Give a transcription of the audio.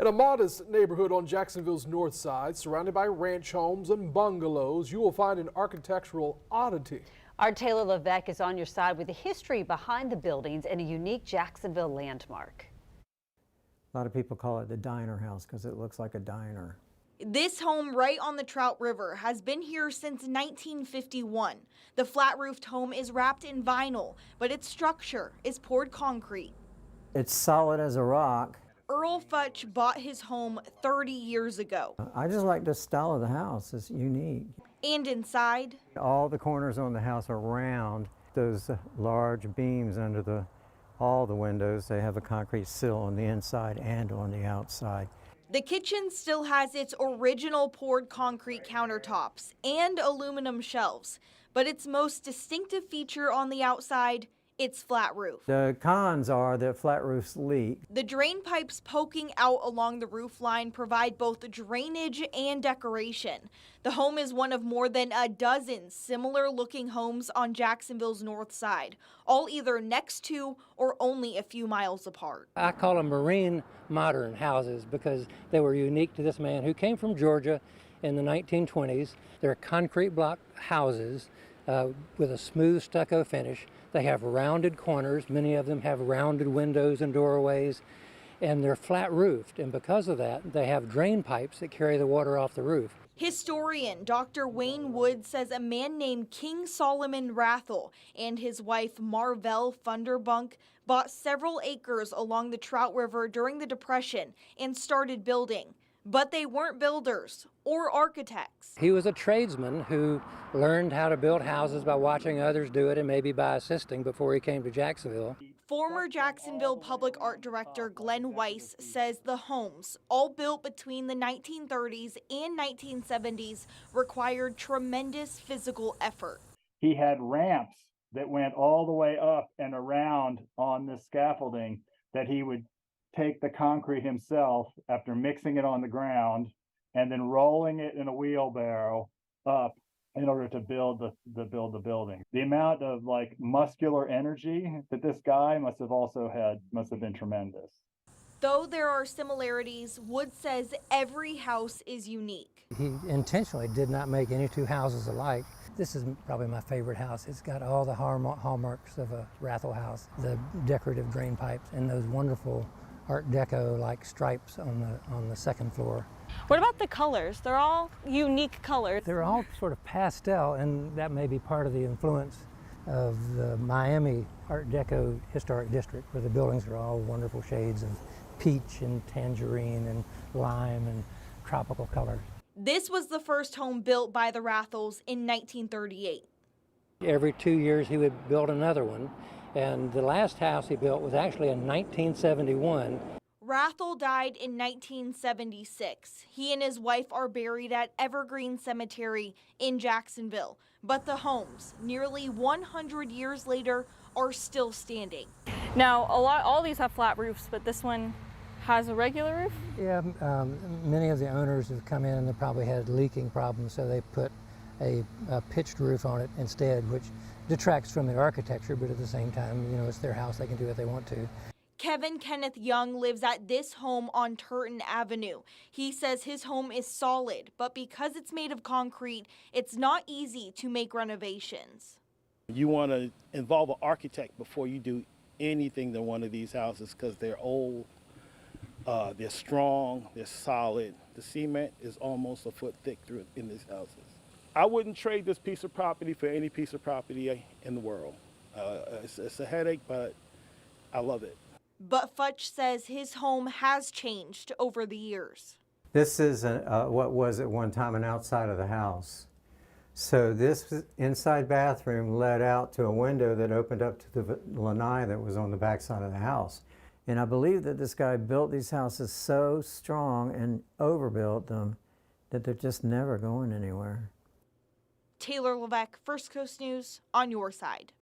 In a modest neighborhood on Jacksonville's north side, surrounded by ranch homes and bungalows, you will find an architectural oddity. Our Taylor Levesque is on your side with the history behind the buildings and a unique Jacksonville landmark. A lot of people call it the diner house because it looks like a diner. This home right on the Trout River has been here since 1951. The flat-roofed home is wrapped in vinyl, but its structure is poured concrete. It's solid as a rock. Earl Futch bought his home 30 years ago. I just like the style of the house. It's unique. And inside, All the corners on the house are round. Those large beams under all the windows, they have a concrete sill on the inside and on the outside. the kitchen still has its original poured concrete countertops and aluminum shelves, but its most distinctive feature on the outside, its flat roof. The cons are that flat roofs leak. The drain pipes poking out along the roof line provide both drainage and decoration. The home is one of more than a dozen similar looking homes on Jacksonville's north side, all either next to or only a few miles apart. I call them marine modern houses because they were unique to this man who came from Georgia in the 1920s. They're concrete block houses with a smooth stucco finish. They have rounded corners. Many of them have rounded windows and doorways, and they're flat roofed. And because of that, they have drain pipes that carry the water off the roof. Historian Dr. Wayne Wood says a man named King Solomon Rathel and his wife Marvell Funderbunk bought several acres along the Trout River during the Depression and started building. But they weren't builders or architects. He was a tradesman who learned how to build houses by watching others do it and maybe by assisting before he came to Jacksonville. Former Jacksonville Public Art Director Glenn Weiss says the homes, all built between the 1930s and 1970s, required tremendous physical effort. He had ramps that went all the way up and around on this scaffolding that he would take the concrete himself after mixing it on the ground and then rolling it in a wheelbarrow up in order to build the building. The amount of like muscular energy that this guy must have been tremendous. Though there are similarities, Wood says every house is unique. He intentionally did not make any two houses alike. This is probably my favorite house. It's got all the hallmarks of a Rathel house, the decorative drain pipes and those wonderful Art Deco like stripes on the second floor. What about the colors? They're all unique colors. They're all sort of pastel, and that may be part of the influence of the Miami Art Deco historic district, where the buildings are all wonderful shades of peach and tangerine and lime and tropical colors. This was the first home built by the Rathels in 1938. Every 2 years he would build another one. And the last house he built was actually in 1971. Rathel died in 1976. He and his wife are buried at Evergreen Cemetery in Jacksonville. But the homes, nearly 100 years later, are still standing. Now, all these have flat roofs, but this one has a regular roof? Yeah, many of the owners have come in and they probably had leaking problems, so they put a pitched roof on it instead, which detracts from the architecture, but at the same time, you know, it's their house, they can do what they want to. Kevin Kenneth Young lives at this home on Turton Avenue. He says his home is solid, but because it's made of concrete, it's not easy to make renovations. You want to involve an architect before you do anything to one of these houses because they're old, they're strong, they're solid. The cement is almost a foot thick in these houses. I wouldn't trade this piece of property for any piece of property in the world. It's a headache, but I love it. But Futch says his home has changed over the years. This is what was at one time an outside of the house. So this inside bathroom led out to a window that opened up to the lanai that was on the backside of the house. And I believe that this guy built these houses so strong and overbuilt them that they're just never going anywhere. Taylor Levesque, First Coast News, on your side.